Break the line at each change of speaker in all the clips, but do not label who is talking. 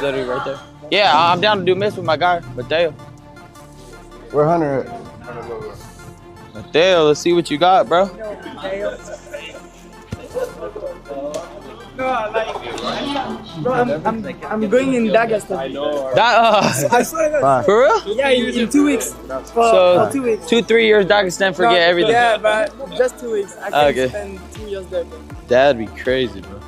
It's literally right there. Yeah, I'm down to do mitts with my guy, Mateo.
Where Hunter at?
Mateo, let's see what you got, bro.
Bro, I'm going in Dagestan.
I swear to God. For real?
Yeah, in 2 weeks.
So,
2 weeks.
2-3 years Dagestan, forget everything.
Yeah, but just 2 weeks. I can spend 2 years there.
That'd be crazy, bro.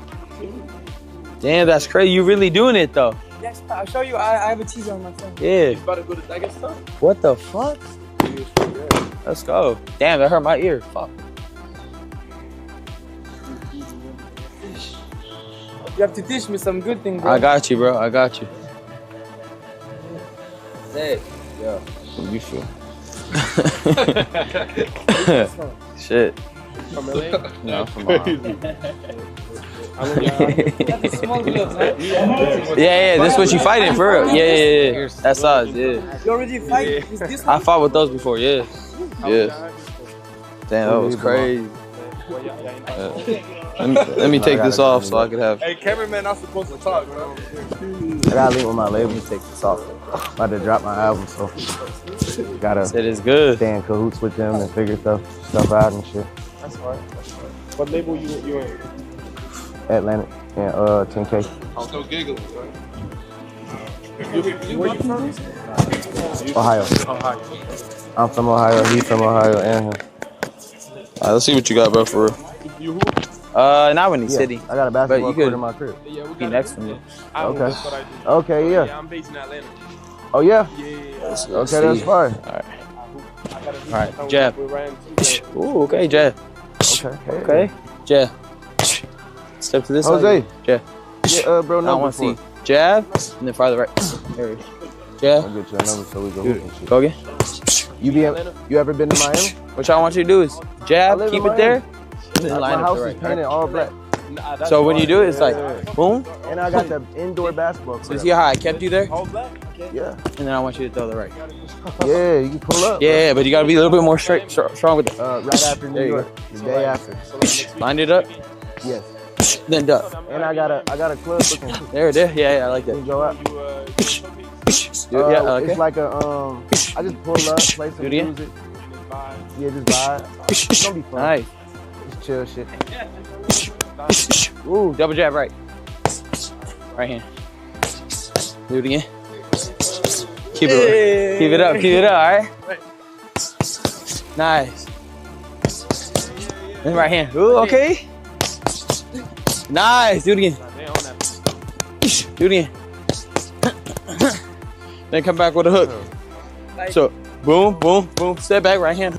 Damn, that's crazy. You really doing it, though.
Yes, I'll show you. I have a cheese on my phone.
Yeah.
You about to go to Dagestan?
What the fuck? Let's go. Damn, that hurt my ear. Fuck.
You have to teach me some good things, bro.
I got you, bro. I got you.
Hey. Yeah.
How you feel? Shit.
From LA?
No, from
Small gloves, huh?
Yeah, this is what you fighting for real. Yeah. That size, yeah.
You already fight with this one?
I fought with those before, yeah. Yeah. Damn, that was crazy. Let me take this off so I can have.
Hey, cameraman, not supposed to talk, bro.
I gotta link with my label. Take this off. About to drop my album, so gotta
It is good.
stay in cahoots with them and figure stuff out and shit.
That's right. What label you in?
Atlantic and 10K.
I'm still giggling, bro.
Where you from?
Ohio. I'm from Ohio. He's from Ohio, and him.
Alright, let's see what you got, bro, for real.
You who?
Not Winnie City.
I got a basketball
you could-
court in my crib.
Yeah, we
Be
got
next to me.
Okay.
That's what I do.
Okay, yeah.
Yeah, I'm based in Atlanta.
Oh yeah.
Yeah.
Okay, that's fine.
Alright, jab. Ooh, okay, jab.
Okay.
Okay, jab. Step to this
Jose.
side. Jab.
Yeah, bro.
I
No,
want to see jab and then farther right. There we go. Jab.
I'll get you a number so we go hoop and shit.
Go again.
You ever been to Miami?
What y'all want you to do is
I
jab,
live in
keep it
Miami.
there, and then
My
line up
house
to the
is
right.
painted all black.
So when you do it, it's like boom.
And I got the indoor basketball
So
court.
see how I kept you there,
All black?
Yeah.
and then I want you to throw the right.
Yeah, you can pull up.
Yeah, but you gotta be a little bit more strong with it.
Right after New
There you
York. The day after.
Line it up,
Yes.
then duck.
And I got a club looking too.
There it is. Yeah, I like
Can
that.
you go out?
Yeah, okay.
It's like a I just pull up, play some
Do it again.
music. Yeah, just vibe. It's gonna be fun.
Nice.
Just chill shit.
Ooh, double jab right. Right hand. Do it again. Keep it up, all right? Nice. Then right hand. Ooh, okay. Nice. Do it again. Do it again. Then come back with a hook. So, boom, boom, boom. Step back, right hand.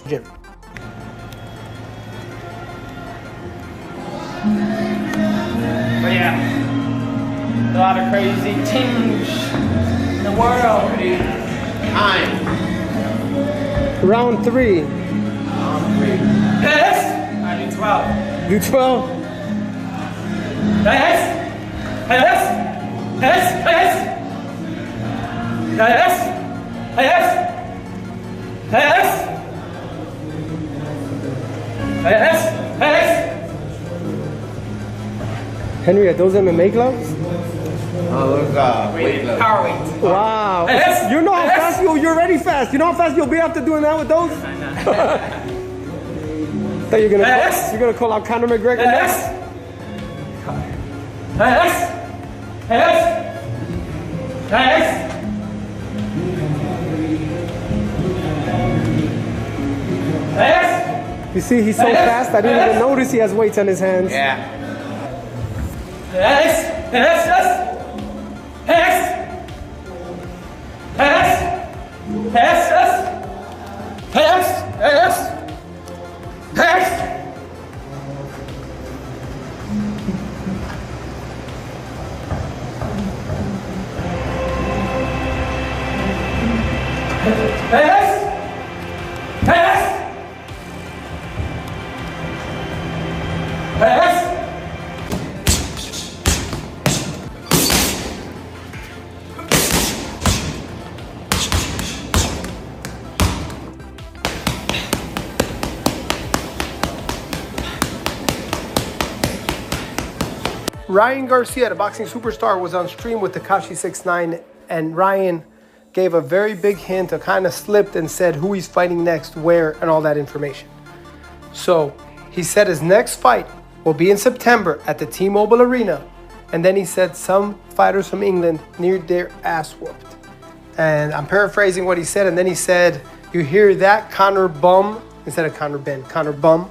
Jim.
But yeah, a lot of crazy things in the world.
Time.
Round 3. Yes. I do 12. Do 12. Yes. Yes. Yes. Yes. Yes. Yes. Yes. Yes. Yes. Henry, are those MMA gloves?
Oh, those weight gloves.
Power weight. Wow. Yes. You know how fast you're already fast. You know how fast you'll be after doing that with those? Thought you're gonna call out Conor McGregor next? Yes. Yes. Yes. Yes. You see, he's so fast, I didn't even notice he has weights on his hands.
Yeah.
Yes. Yes. Yes. Yes. Yes. Yes. Yes. Yes. Yes. Yes. Yes. Ryan Garcia, the boxing superstar, was on stream with Tekashi 6ix9ine, and Ryan gave a very big hint, kind of slipped and said who he's fighting next, where, and all that information. So he said his next fight will be in September at the T-Mobile Arena, and then he said some fighters from England need their ass whooped. And I'm paraphrasing what he said, and then he said, you hear that, Conor Bum, instead of Conor Benn, Conor Bum.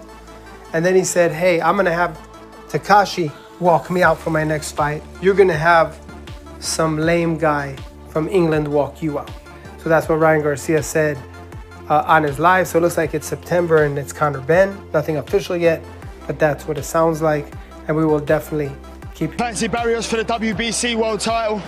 And then he said, hey, I'm gonna have Tekashi walk me out for my next fight. You're gonna have some lame guy from England walk you out. So that's what Ryan Garcia said on his live. So it looks like it's September and it's Conor Benn. Nothing official yet, but that's what it sounds like. And we will definitely keep.
Fancy barriers for the WBC world title.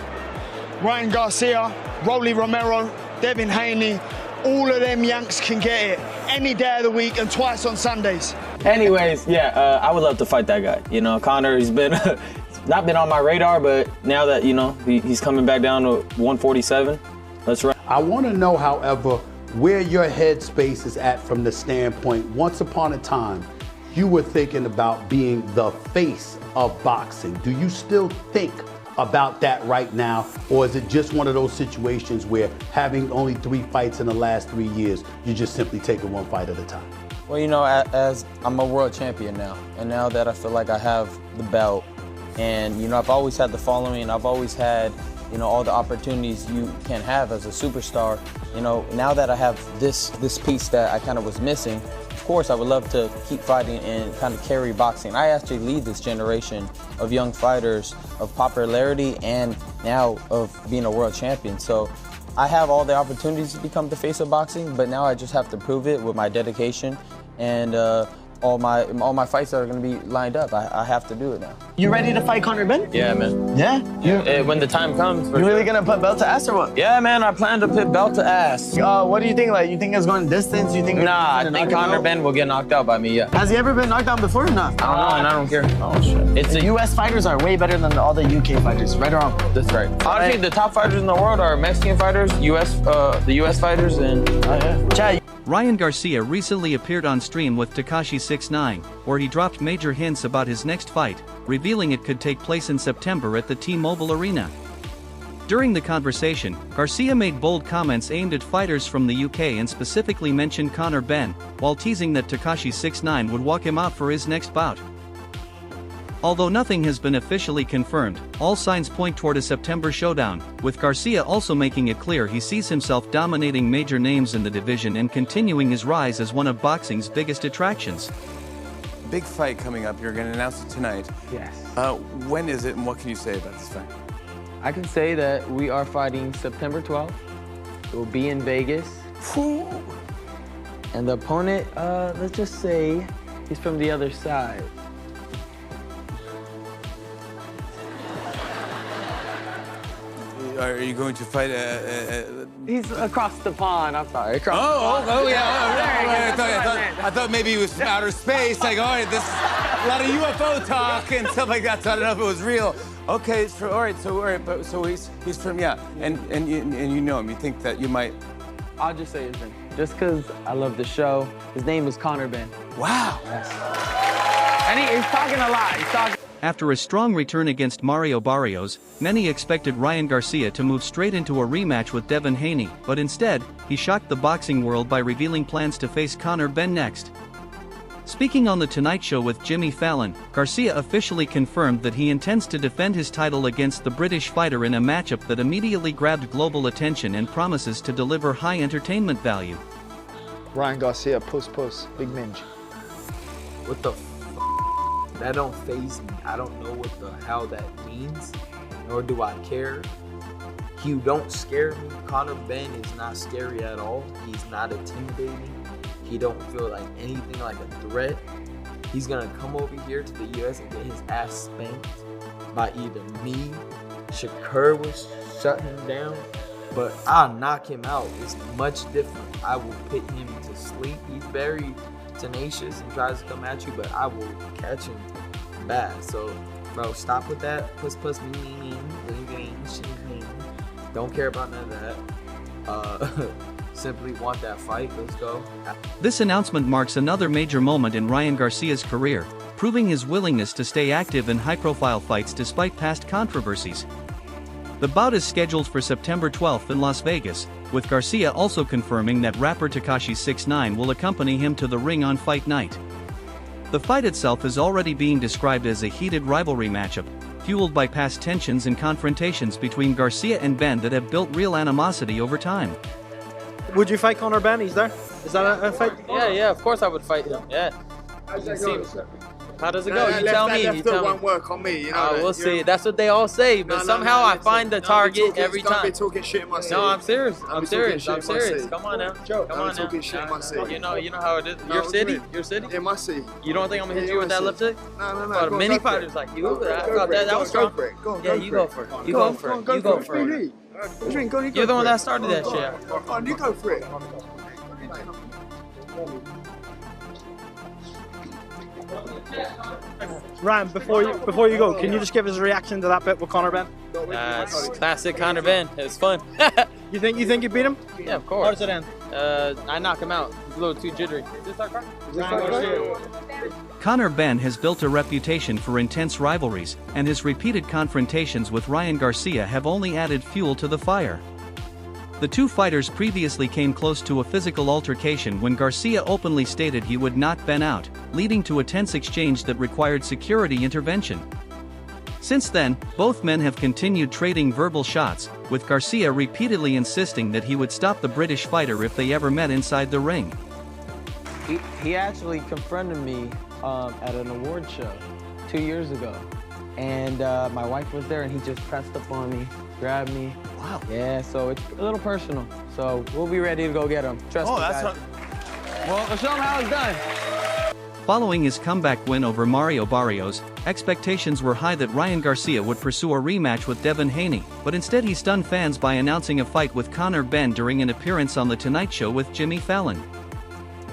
Ryan Garcia, Rolly Romero, Devin Haney, all of them Yanks can get it any day of the week and twice on Sundays.
Anyways, yeah, I would love to fight that guy. You know, Conor, he's been not been on my radar, but now that, you know, he's coming back down to 147, let's run.
I want to know, however, where your headspace is at from the standpoint, once upon a time, you were thinking about being the face of boxing. Do you still think about that right now, or is it just one of those situations where having only 3 fights in the last 3 years, you're just simply taking one fight at a time?
Well, you know, as I'm a world champion now, and now that I feel like I have the belt, and, you know, I've always had the following, I've always had, you know, all the opportunities you can have as a superstar. You know, now that I have this piece that I kind of was missing, of course, I would love to keep fighting and kind of carry boxing. I actually lead this generation of young fighters of popularity and now of being a world champion. So I have all the opportunities to become the face of boxing, but now I just have to prove it with my dedication and all my fights that are going to be lined up. I have to do it now.
You ready to fight Conor Benn?
Yeah, man.
Yeah?
When the time comes.
You really gonna put belt to ass or what?
Yeah, man, I plan to put belt to ass.
What do you think? Like, you think it's going distance? You think?
Nah, I think Conor Benn will get knocked out by me, yeah.
Has he ever been knocked out before or not?
I don't know, and I don't care. Oh, shit. It's
The US fighters are way better than all the UK fighters, right or wrong?
That's right. Honestly, the top fighters in the world are Mexican fighters, the US fighters, and
Chad,
Ryan Garcia recently appeared on stream with Tekashi 6ix9ine, where he dropped major hints about his next fight, revealing it could take place in September at the T-Mobile Arena. During the conversation, Garcia made bold comments aimed at fighters from the UK and specifically mentioned Conor Benn, while teasing that Tekashi 6ix9ine would walk him out for his next bout. Although nothing has been officially confirmed, all signs point toward a September showdown, with Garcia also making it clear he sees himself dominating major names in the division and continuing his rise as one of boxing's biggest attractions.
Big fight coming up. You're going to announce it tonight.
Yes.
When is it, and what can you say about this fight?
I can say that we are fighting September 12th. It will be in Vegas. And the opponent, let's just say he's from the other side.
Are you going to fight
He's across the pond. I'm sorry.
yeah. I thought maybe he was from outer space. Like, all right, this a lot of UFO talk and stuff like that. So I don't know if it was real. Okay, all right. So he's from, yeah, and you know him. You think that you might?
I'll just say his name, just because I love the show. His name is Conor Benn.
Wow.
Yes. And he's talking a lot. He's talking.
After a strong return against Mario Barrios, many expected Ryan Garcia to move straight into a rematch with Devin Haney, but instead, he shocked the boxing world by revealing plans to face Conor Benn next. Speaking on The Tonight Show with Jimmy Fallon, Garcia officially confirmed that he intends to defend his title against the British fighter in a matchup that immediately grabbed global attention and promises to deliver high entertainment value.
Ryan Garcia, puss, big minge.
What the That don't faze me. I don't know what the hell that means, nor do I care. He don't scare me. Conor Benn is not scary at all. He's not intimidating. He don't feel like anything like a threat. He's gonna come over here to the US and get his ass spanked by either me, Shakur was shutting him down, but I'll knock him out. It's much different. I will put him to sleep. He's very tenacious and tries to come at you, but I will catch him bad. So, bro, stop with that. Puss, me. Don't care about none of that. Simply want that fight. Let's go.
This announcement marks another major moment in Ryan Garcia's career, proving his willingness to stay active in high-profile fights despite past controversies. The bout is scheduled for September 12th in Las Vegas, with Garcia also confirming that rapper Tekashi 6ix9ine will accompany him to the ring on fight night. The fight itself is already being described as a heated rivalry matchup, fueled by past tensions and confrontations between Garcia and Benn that have built real animosity over time.
Would you fight Conor Benn? He's there. Is that a fight?
Yeah, of course I would fight him. Yeah. How does it go? You tell me. You tell me.
Won't work on me. You know
we'll see. That's what they all say, but somehow I find the target every time.
Don't be talking shit in my seat.
No, I'm serious. I'm serious. Come on now. Come on now.
Talking shit in my seat.
You know how it is. Your city. Your city.
In my seat.
You don't think I'm gonna hit you with that lip kick?
No.
Many fighters like you. I thought that was strong. Yeah, you go for it. You go for it. You go for it. You're the one that started that shit.
Come on, you go for it.
Ryan, before you go, can you just give us a reaction to that bit with Conor Benn?
It's classic Conor Benn. It was fun.
You think you beat him?
Yeah, of course.
How does it end?
I knock him out. He's a little too jittery.
Conor Benn has built a reputation for intense rivalries, and his repeated confrontations with Ryan Garcia have only added fuel to the fire. The two fighters previously came close to a physical altercation when Garcia openly stated he would knock Benn out, leading to a tense exchange that required security intervention. Since then, both men have continued trading verbal shots, with Garcia repeatedly insisting that he would stop the British fighter if they ever met inside the ring.
He actually confronted me at an award show 2 years ago, and my wife was there, and he just pressed up on me, grabbed me.
Wow.
Yeah, so it's a little personal. So we'll be ready to go get him. Trust me, guys. Well, we'll show him how it's done.
Following his comeback win over Mario Barrios, expectations were high that Ryan Garcia would pursue a rematch with Devin Haney, but instead he stunned fans by announcing a fight with Conor Benn during an appearance on The Tonight Show with Jimmy Fallon.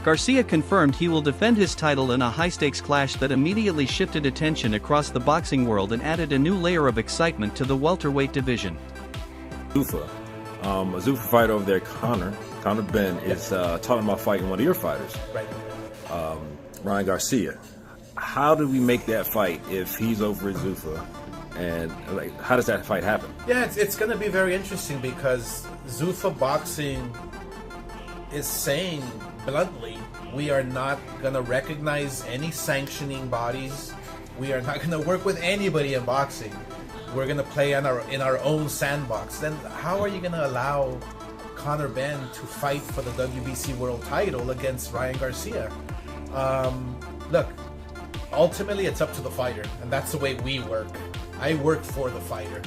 Garcia confirmed he will defend his title in a high-stakes clash that immediately shifted attention across the boxing world and added a new layer of excitement to the welterweight division.
Zuffa. A Zuffa fighter over there, Conor Benn, is talking about fighting one of your fighters, Ryan Garcia. How do we make that fight if he's over at Zuffa? And how does that fight happen?
Yeah, it's going to be very interesting because Zuffa Boxing is saying bluntly, we are not going to recognize any sanctioning bodies. We are not going to work with anybody in boxing. We're going to play in our own sandbox. Then how are you going to allow Conor Benn to fight for the WBC world title against Ryan Garcia? Look, ultimately it's up to the fighter, and that's the way we work. I work for the fighter.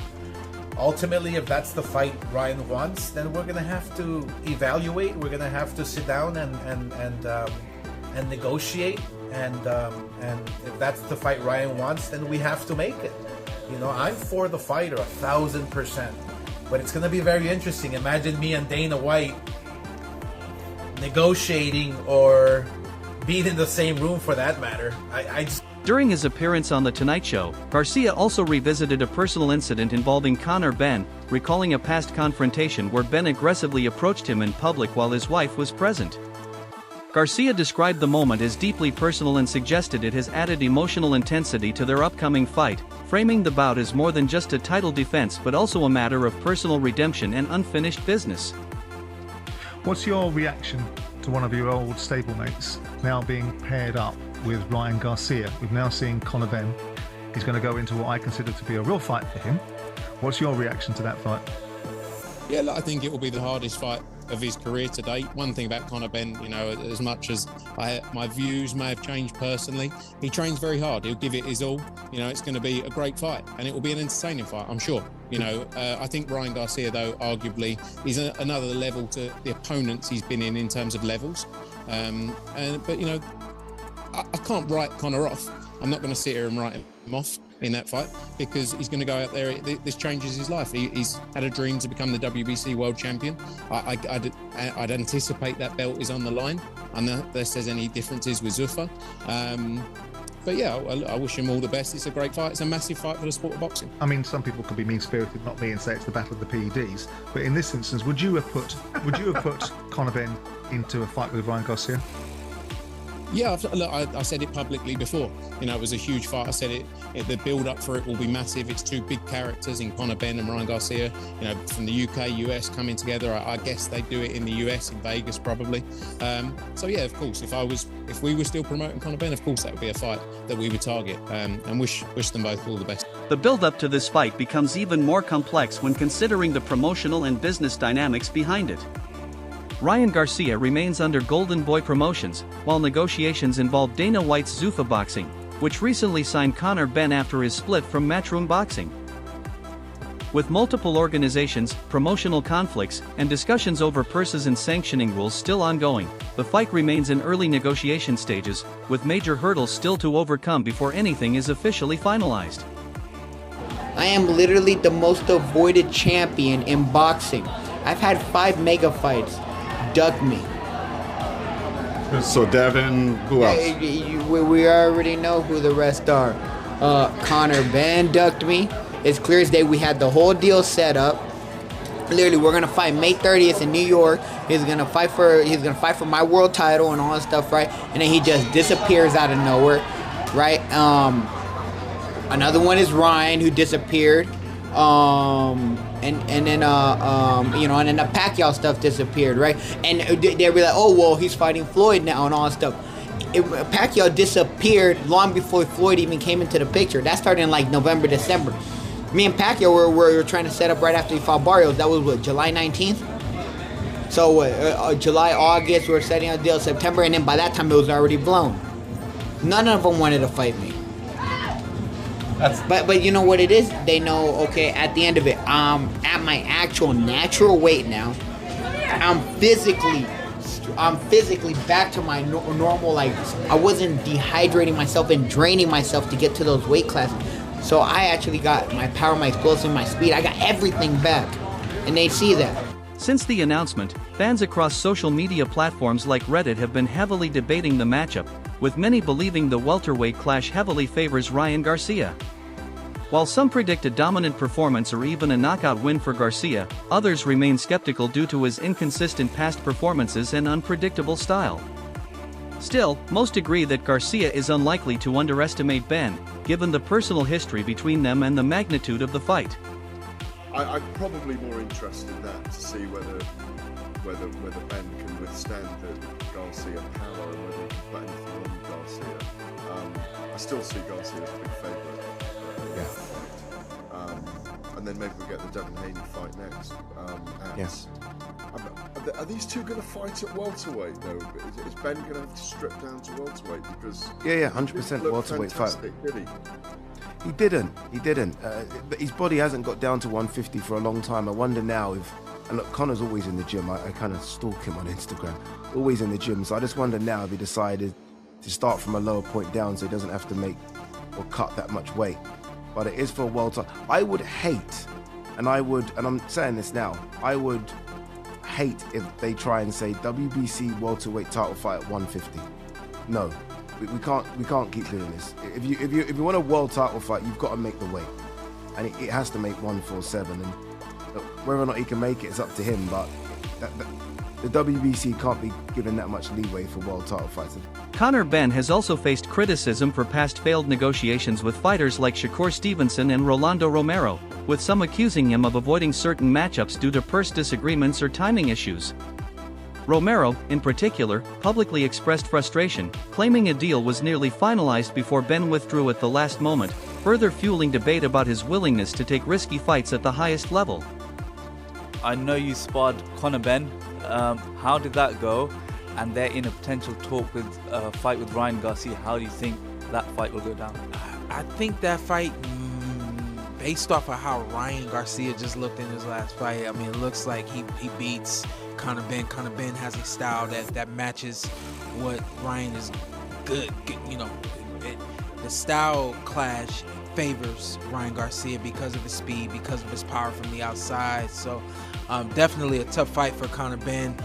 Ultimately, if that's the fight Ryan wants, then we're going to have to evaluate. We're going to have to sit down and negotiate. And if that's the fight Ryan wants, then we have to make it. You know, I'm for the fighter 1,000%, but it's going to be very interesting. Imagine me and Dana White negotiating or being in the same room for that matter.
During his appearance on The Tonight Show, Garcia also revisited a personal incident involving Conor Benn, recalling a past confrontation where Benn aggressively approached him in public while his wife was present. Garcia described the moment as deeply personal and suggested it has added emotional intensity to their upcoming fight, framing the bout as more than just a title defense but also a matter of personal redemption and unfinished business.
What's your reaction to one of your old stablemates now being paired up with Ryan Garcia? We've now seen Conor Benn. He's going to go into what I consider to be a real fight for him. What's your reaction to that fight?
Yeah, I think it will be the hardest fight of his career to date. One thing about Conor Benn, you know, as much as my views may have changed personally, he trains very hard. He'll give it his all. You know, it's going to be a great fight, and it will be an entertaining fight, I'm sure. You know, I think Ryan Garcia, though, arguably, is another level to the opponents he's been in terms of levels. But, you know, I can't write Conor off. I'm not going to sit here and write him off in that fight because he's going to go out there. This changes his life. He's had a dream to become the WBC world champion. I'd anticipate that belt is on the line unless there's any differences with Zuffa. But yeah, I wish him all the best. It's a great fight. It's a massive fight for the sport of boxing.
I mean, some people could be mean-spirited, not me, and say it's the battle of the PEDs. But in this instance, would you have put Conor Benn into a fight with Ryan Garcia?
Yeah, look, I said it publicly before. You know, it was a huge fight. I said the build-up for it will be massive. It's two big characters in Conor Benn and Ryan Garcia. You know, from the UK, US coming together. I guess they do it in the US, in Vegas probably. So yeah, of course, if we were still promoting Conor Benn, of course that would be a fight that we would target. And wish them both all the best.
The build-up to this fight becomes even more complex when considering the promotional and business dynamics behind it. Ryan Garcia remains under Golden Boy Promotions, while negotiations involve Dana White's Zuffa Boxing, which recently signed Conor Benn after his split from Matchroom Boxing. With multiple organizations, promotional conflicts, and discussions over purses and sanctioning rules still ongoing, the fight remains in early negotiation stages, with major hurdles still to overcome before anything is officially finalized.
I am literally the most avoided champion in boxing. I've had 5 mega fights. Duck me.
So Devin, who else?
We already know who the rest are. Conor Benn ducked me. It's clear as day. We had the whole deal set up. Literally, we're gonna fight May 30th in New York. He's gonna fight for my world title and all that stuff, right? And then he just disappears out of nowhere, right? Another one is Ryan, who disappeared. And then the Pacquiao stuff disappeared, right? And they were like, oh well, he's fighting Floyd now and all that stuff. Pacquiao disappeared long before Floyd even came into the picture. That started in like November, December. Me and Pacquiao were trying to set up right after he fought Barrios. That was what, July 19th? So July, August, we were setting up a deal, September, and then by that time it was already blown. None of them wanted to fight me. But you know what it is? They know, okay, at the end of it, at my actual natural weight now. I'm physically back to my normal, like, I wasn't dehydrating myself and draining myself to get to those weight classes. So I actually got my power, my explosive, my speed. I got everything back. And they see that.
Since the announcement, fans across social media platforms like Reddit have been heavily debating the matchup, with many believing the welterweight clash heavily favors Ryan Garcia. While some predict a dominant performance or even a knockout win for Garcia, others remain skeptical due to his inconsistent past performances and unpredictable style. Still, most agree that Garcia is unlikely to underestimate Benn, given the personal history between them and the magnitude of the fight.
I'm probably more interested in that, to see whether Ben can withstand the Garcia power and whether he can put anything on Garcia. I still see Garcia as a big favourite. And then maybe we'll get the Devin Haney fight next.
Yes.
Are these two going to fight at welterweight though? Is Ben going to have to strip down to welterweight? Because
100% welterweight fight.
Did
He didn't. His body hasn't got down to 150 for a long time. I wonder now if, and look, Conor's always in the gym. I kind of stalk him on Instagram. Always in the gym. So I just wonder now if he decided to start from a lower point down so he doesn't have to make or cut that much weight. But it is for a welter. I would hate, and I'm saying this now, I would hate if they try and say WBC welterweight title fight at 150. No. We can't keep doing this. If you want a world title fight, you've got to make the weight, and it has to make 147. And whether or not he can make it is up to him. But the WBC can't be given that much leeway for world title fights.
Conor Benn has also faced criticism for past failed negotiations with fighters like Shakur Stevenson and Rolando Romero, with some accusing him of avoiding certain matchups due to purse disagreements or timing issues. Romero, in particular, publicly expressed frustration, claiming a deal was nearly finalized before Benn withdrew at the last moment, further fueling debate about his willingness to take risky fights at the highest level.
I know you sparred Conor Benn. How did that go? And they're in a potential talk with fight with Ryan Garcia. How do you think that fight will go down?
I think that fight, based off of how Ryan Garcia just looked in his last fight, I mean, it looks like he beats Conor Benn. Conor Benn has a style that matches what Ryan is good. You know, the style clash favors Ryan Garcia because of his speed, because of his power from the outside. So definitely a tough fight for Conor Benn.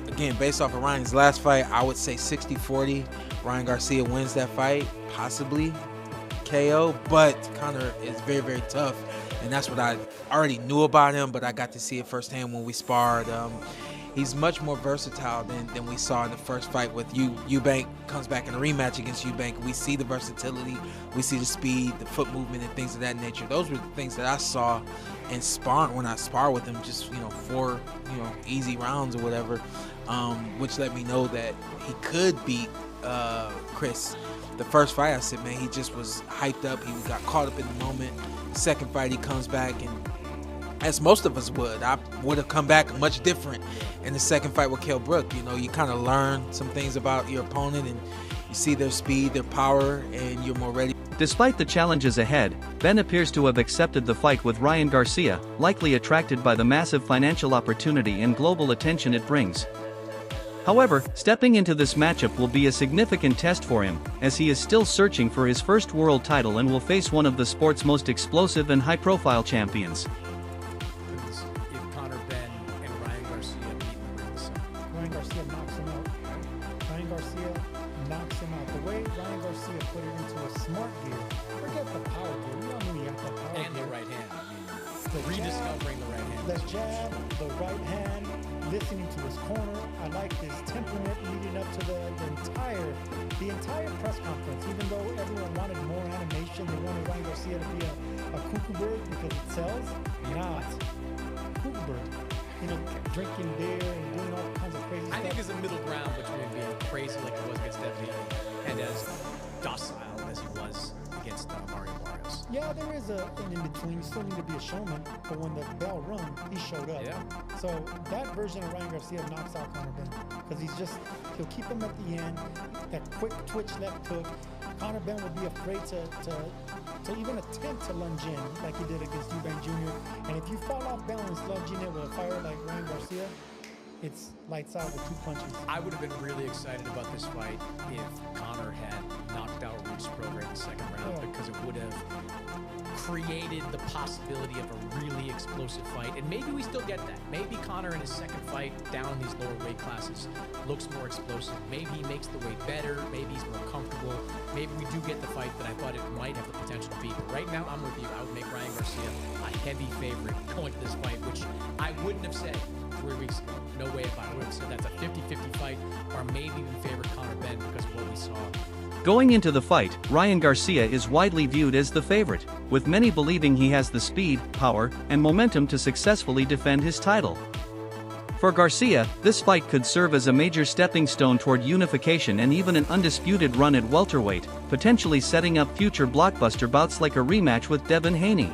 Again, based off of Ryan's last fight, I would say 60-40. Ryan Garcia wins that fight, possibly KO, but Conor is very, very tough. And that's what I already knew about him, but I got to see it firsthand when we sparred.
he's much more versatile than we saw in the first fight with Eubank. Comes back in a rematch against Eubank. We see the versatility, we see the speed, the foot movement, and things of that nature. Those were the things that I saw in sparring when I sparred with him. Just 4 easy rounds or whatever, which let me know that he could beat Chris. The first fight, I said, man, he just was hyped up. He got caught up in the moment. The second fight, he comes back, and as most of us would, I would have come back much different in the second fight with Kell Brook. You kind of learn some things about your opponent, and you see their speed, their power, and you're more ready.
Despite the challenges ahead, Ben appears to have accepted the fight with Ryan Garcia, likely attracted by the massive financial opportunity and global attention it brings. However, stepping into this matchup will be a significant test for him, as he is still searching for his first world title and will face one of the sport's most explosive and high-profile champions.
If Conor Benn and Ryan Garcia meet in the ring, so
Ryan Garcia knocks him out. Ryan Garcia knocks him out. The way Ryan Garcia put it into a smart gear, forget the power gear. We all knew he got that power gear.
and the right hand.
The
Rediscovering the right hand.
The jab, the right hand, listening to his corner. I like his temperament leading up to the entire press conference. Even though everyone wanted more animation, they wanted Ryan Garcia to be a cuckoo bird because it sells. Not cuckoo bird. Drinking beer and doing all kinds of crazy stuff.
I think there's a middle ground between being crazy like he was against Devin and as docile as he was against Mario Barrios.
Yeah, there is an in-between. You still need to be a showman, but when the bell rung, he showed up.
Yeah.
So that version of Ryan Garcia knocks out Conor Benn because he'll keep him at the end. That quick twitch left hook. Conor Benn would be afraid to even attempt to lunge in like he did against Eubank Jr. And if you fall off balance lunging in with a fire like Ryan Garcia, it's lights out with 2 punches.
I would have been really excited about this fight if Conor had knocked out Reese Program in the second round, because it would have created the possibility of a really explosive fight. And maybe we still get that. Maybe Conor in his second fight down in these lower weight classes looks more explosive. Maybe he makes the weight better. Maybe he's more comfortable. Maybe we do get the fight that I thought it might have the potential to be. But right now, I'm with you. I would make Ryan Garcia a heavy favorite going to this fight, which I wouldn't have said 3 weeks ago. No way about it. I would have said that's a 50-50 fight, or maybe even favored Conor Benn because of what we saw.
Going into the fight, Ryan Garcia is widely viewed as the favorite, with many believing he has the speed, power, and momentum to successfully defend his title. For Garcia, this fight could serve as a major stepping stone toward unification and even an undisputed run at welterweight, potentially setting up future blockbuster bouts like a rematch with Devin Haney.